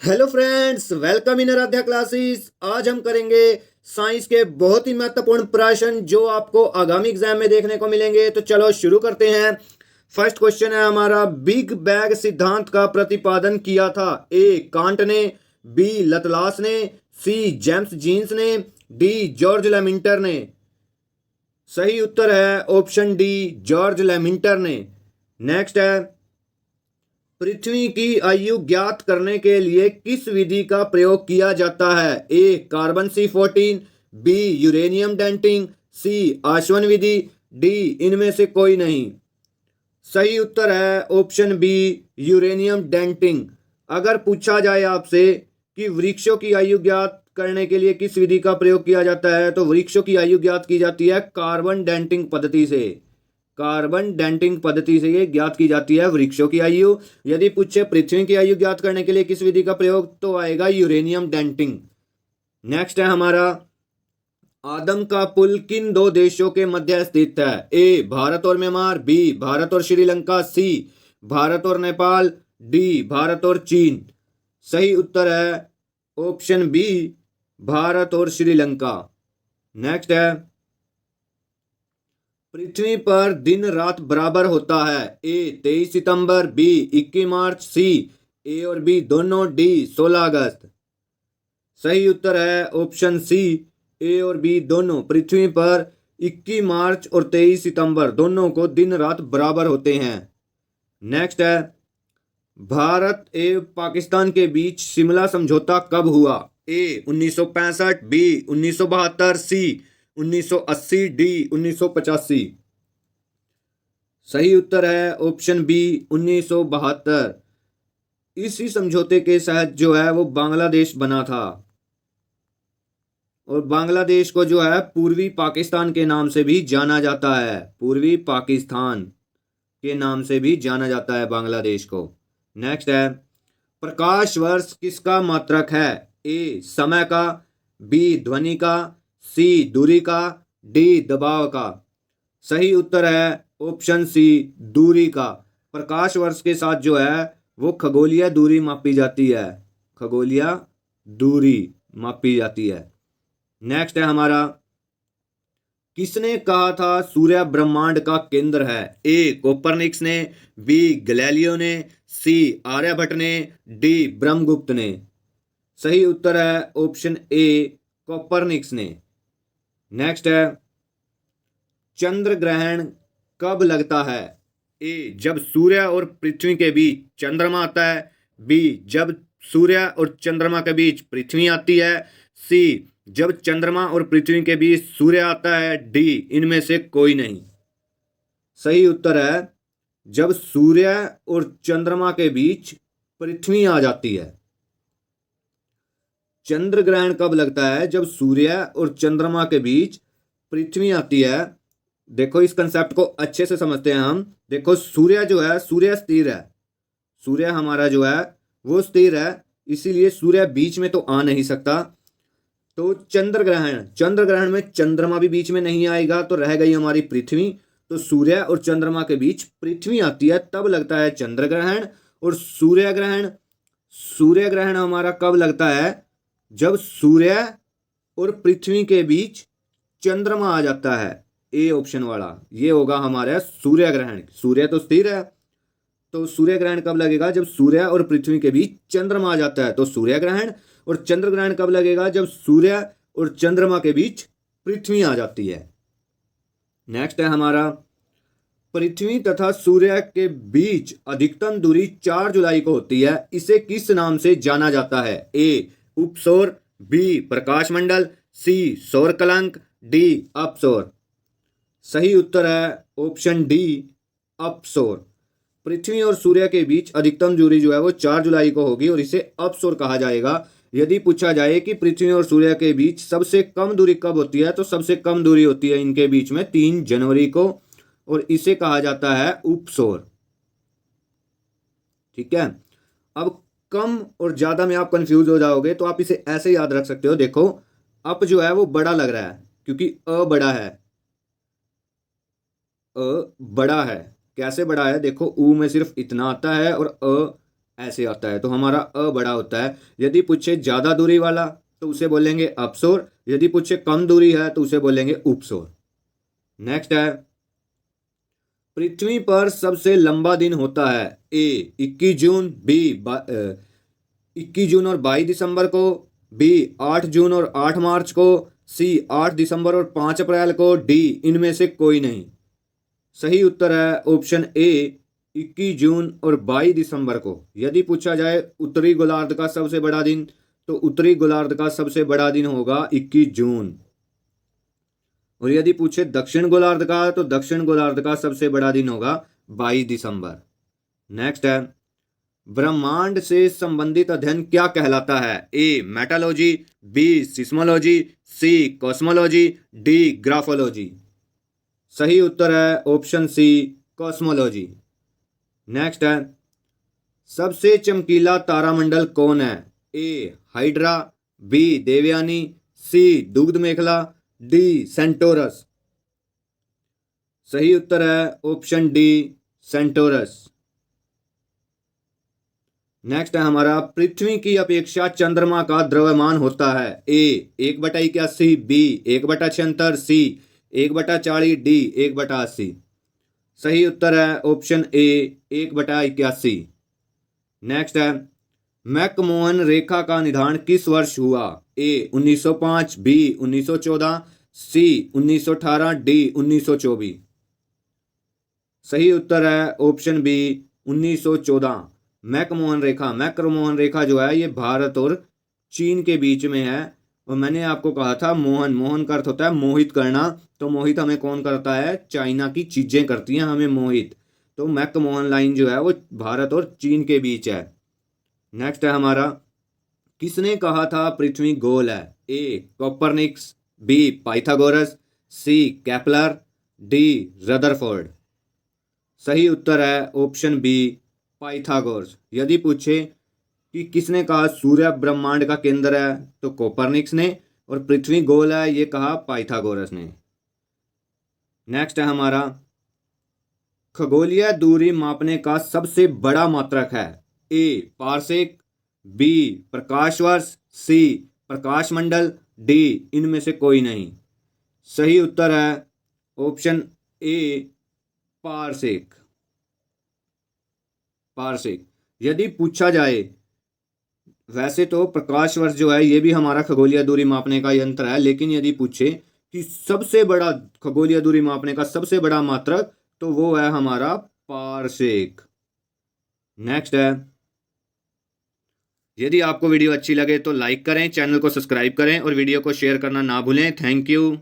Hello friends, welcome in Aradhya classes. आज हम करेंगे साइंस के बहुत ही महत्वपूर्ण प्रश्न जो आपको आगामी एग्जाम में देखने को मिलेंगे। तो चलो शुरू करते हैं। फर्स्ट क्वेश्चन है हमारा, बिग बैंग सिद्धांत का प्रतिपादन किया था? ए कांट ने, बी लतलास ने, सी जेम्स जीन्स ने, डी जॉर्ज लेमिंटर ने। सही उत्तर है ऑप्शन डी, जॉर्ज लेमिंटर ने। नेक्स्ट है, पृथ्वी की आयु ज्ञात करने के लिए किस विधि का प्रयोग किया जाता है? A carbon C14, B uranium dating, C आश्वन विधि, डी इनमें से कोई नहीं। सही उत्तर है ऑप्शन बी, यूरेनियम डेंटिंग। अगर पूछा जाए आपसे कि वृक्षों की आयु ज्ञात करने के लिए किस विधि का प्रयोग किया जाता है, तो वृक्षों की आयु ज्ञात की जाती है कार्बन डेंटिंग पद्धति से। कार्बन डेंटिंग पद्धति से ये ज्ञात की जाती है वृक्षों की आयु। यदि पूछे पृथ्वी की आयु ज्ञात करने के लिए किस विधि का प्रयोग, तो आएगा यूरेनियम डेंटिंग। नेक्स्ट है हमारा, आदम का पुल किन दो देशों के मध्य स्थित है? ए भारत और म्यांमार, बी भारत और श्रीलंका, सी भारत और नेपाल, डी भारत और चीन। सही उत्तर है ऑप्शन बी, भारत और श्रीलंका। नेक्स्ट है, पृथ्वी पर दिन रात बराबर होता है? ए 23 सितंबर, बी 21 मार्च, सी ए और बी दोनों, डी 16 अगस्त। सही उत्तर है ऑप्शन सी, ए और बी दोनों। पृथ्वी पर 21 मार्च और 23 सितंबर दोनों को दिन रात बराबर होते हैं। नेक्स्ट है, भारत एवं पाकिस्तान के बीच शिमला समझौता कब हुआ? ए 1965, बी 1972, सी 1980, डी 1985। सही उत्तर है ऑप्शन बी, 1972। इसी समझौते के तहत जो है वो बांग्लादेश बना था, और बांग्लादेश को जो है पूर्वी पाकिस्तान के नाम से भी जाना जाता है। पूर्वी पाकिस्तान के नाम से भी जाना जाता है बांग्लादेश को। नेक्स्ट है, प्रकाश वर्ष किसका मात्रक है? ए समय का, बी ध्वनि का, सी दूरी का, डी दबाव का। सही उत्तर है ऑप्शन सी, दूरी का। प्रकाश वर्ष के साथ जो है वो खगोलीय दूरी मापी जाती है। खगोलीय दूरी मापी जाती है। नेक्स्ट है हमारा, किसने कहा था सूर्य ब्रह्मांड का केंद्र है? ए कोपरनिक्स ने, बी गैलीलियो ने, सी आर्यभट्ट ने, डी ब्रह्मगुप्त ने। सही उत्तर है ऑप्शन ए, कोपरनिक्स ने। नेक्स्ट है, चंद्र ग्रहण कब लगता है? ए जब सूर्य और पृथ्वी के बीच चंद्रमा आता है, बी जब सूर्य और चंद्रमा के बीच पृथ्वी आती है, सी जब चंद्रमा और पृथ्वी के बीच सूर्य आता है, डी इनमें से कोई नहीं। सही उत्तर है जब सूर्य और चंद्रमा के बीच पृथ्वी आ जाती है। चंद्र ग्रहण कब लगता है? जब सूर्य और चंद्रमा के बीच पृथ्वी आती है। देखो इस कंसेप्ट को अच्छे से समझते हैं हम। देखो सूर्य जो है, सूर्य स्थिर है। सूर्य हमारा जो है वो स्थिर है, इसीलिए सूर्य बीच में तो आ नहीं सकता। तो चंद्र ग्रहण में चंद्रमा भी बीच में नहीं आएगा, तो रह गई हमारी पृथ्वी। तो सूर्य और चंद्रमा के बीच पृथ्वी आती है, तब लगता है चंद्र ग्रहण। और सूर्य ग्रहण हमारा कब लगता है? जब सूर्य और पृथ्वी के बीच चंद्रमा आ जाता है। ए ऑप्शन वाला ये होगा हमारा सूर्य ग्रहण। सूर्य तो स्थिर है, तो सूर्य ग्रहण कब लगेगा? जब सूर्य और पृथ्वी के बीच चंद्रमा आ जाता है, तो सूर्य ग्रहण। और चंद्र ग्रहण कब लगेगा? जब सूर्य और चंद्रमा के बीच पृथ्वी आ जाती है। नेक्स्ट है हमारा, पृथ्वी तथा सूर्य के बीच अधिकतम दूरी 4 जुलाई को होती है, इसे किस नाम से जाना जाता है? ए उपसौर, बी प्रकाश मंडल, सी सौर कलंक, डी अपसौर। सही उत्तर है ऑप्शन डी, अपसौर। पृथ्वी और सूर्य के बीच अधिकतम दूरी जो है वो 4 जुलाई को होगी, और इसे अपसौर कहा जाएगा। यदि पूछा जाए कि पृथ्वी और सूर्य के बीच सबसे कम दूरी कब होती है, तो सबसे कम दूरी होती है इनके बीच में 3 जनवरी को, और इसे कहा जाता है उपसौर। ठीक है। अब कम और ज्यादा में आप कंफ्यूज हो जाओगे, तो आप इसे ऐसे याद रख सकते हो। देखो अप जो है वो बड़ा लग रहा है क्योंकि अ बड़ा है। अ बड़ा है, कैसे बड़ा है? देखो ऊ में सिर्फ इतना आता है और अ ऐसे आता है, तो हमारा अ बड़ा होता है। यदि पूछे ज्यादा दूरी वाला तो उसे बोलेंगे अपसोर, यदि पूछे कम दूरी है तो उसे बोलेंगे उपसोर। नेक्स्ट है, पृथ्वी पर सबसे लंबा दिन होता है। ए 21 जून, बी 21 जून और 22 दिसंबर को, बी 8 जून और 8 मार्च को, सी 8 दिसंबर और 5 अप्रैल को, डी इनमें से कोई नहीं। सही उत्तर है ऑप्शन ए 21 जून और 22 दिसंबर को। यदि पूछा जाए उत्तरी गोलार्ध का सबसे बड़ा दिन, तो उत्तरी गोलार्ध का सबसे बड़ा दिन होगा 21 जून। और यदि पूछे दक्षिण गोलार्ध का, तो दक्षिण गोलार्ध का सबसे बड़ा दिन होगा 22 दिसंबर। नेक्स्ट है, ब्रह्मांड से संबंधित अध्ययन क्या कहलाता है। ए मेटालॉजी, बी सिस्मोलॉजी, सी कॉस्मोलॉजी, डी ग्राफोलॉजी। सही उत्तर है ऑप्शन सी कॉस्मोलॉजी। नेक्स्ट है, सबसे चमकीला तारामंडल कौन है। ए हाइड्रा, बी देवयानी, सी दुग्ध मेखला, डी सेंटोरस। सही उत्तर है ऑप्शन डी सेंटोरस। नेक्स्ट है हमारा, पृथ्वी की अपेक्षा चंद्रमा का द्रव्यमान होता है। ए 1/81, बी 1/76, सी 1/40, डी 1/80। सही उत्तर है ऑप्शन ए 1/81। नेक्स्ट है, मैकमोहन रेखा का निदान किस वर्ष हुआ। ए 1905, बी 1914, सी 1918, डी 1924। सही उत्तर है ऑप्शन बी 1914। मैकमोहन रेखा जो है ये भारत और चीन के बीच में है। और मैंने आपको कहा था मोहन का अर्थ होता है मोहित करना, तो मोहित हमें कौन करता है, चाइना की चीजें करती हैं हमें मोहित। तो मैकमोहन लाइन जो है वो भारत और चीन के बीच है। नेक्स्ट है हमारा, किसने कहा था पृथ्वी गोल है। ए कोपरनिकस, बी पाइथागोरस, सी केपलर, डी रदरफोर्ड। सही उत्तर है ऑप्शन बी पाइथागोरस। यदि पूछे कि किसने कहा सूर्य ब्रह्मांड का केंद्र है, तो कोपरनिकस ने, और पृथ्वी गोल है ये कहा पाइथागोरस ने। नेक्स्ट है हमारा, खगोलीय दूरी मापने का सबसे बड़ा मात्रक है। ए पारसेक, बी प्रकाश वर्ष, सी प्रकाश मंडल, डी इनमें से कोई नहीं। सही उत्तर है ऑप्शन ए पारसेक। यदि पूछा जाए, वैसे तो प्रकाश वर्ष जो है ये भी हमारा खगोलीय दूरी मापने का यंत्र है, लेकिन यदि पूछे कि सबसे बड़ा खगोलीय दूरी मापने का सबसे बड़ा मात्रक, तो वो है हमारा पारसेक। नेक्स्ट है, यदि आपको वीडियो अच्छी लगे तो लाइक करें, चैनल को सब्सक्राइब करें और वीडियो को शेयर करना ना भूलें। Thank you.